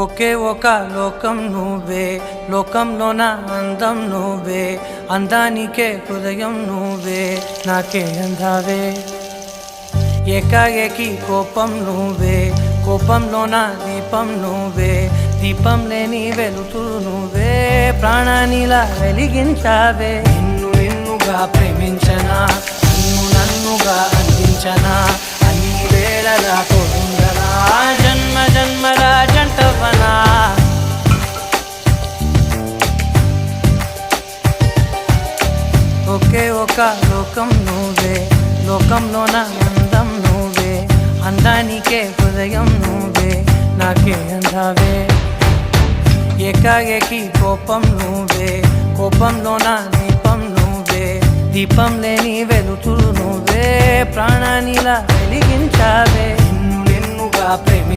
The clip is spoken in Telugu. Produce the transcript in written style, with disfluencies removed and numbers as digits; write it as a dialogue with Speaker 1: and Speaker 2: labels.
Speaker 1: ఒకే ఒక లోకం నువ్వే, లోకంలోన అందం నువ్వే, అందానికే హృదయం నువ్వే, నాకే అందావే. ఏకాఏకి కోపం నువ్వే, కోపంలోన దీపం నువ్వే, దీపం లేని వెలుతురు నువ్వే, ప్రాణానిలా వెలిగించావే. నిన్నుగా ప్రేమించనా, నన్నుగా అందించనా, అన్ని వేళలా తోడుండనా, జన్మ జన్మల జంటవనా. ఒకే ఒక లోకం నువ్వే, లోకంలోన అందం నువ్వే, అందానికే హృదయం నువ్వే, నాకే అందావే. ఏకాఏకి కోపం నువ్వే, కోపంలోన దీపం నువ్వే, దీపం లేని వెలుతురు నువ్వే, ప్రాణానిలా వెలిగించావే. నిన్నుగా ప్రేమి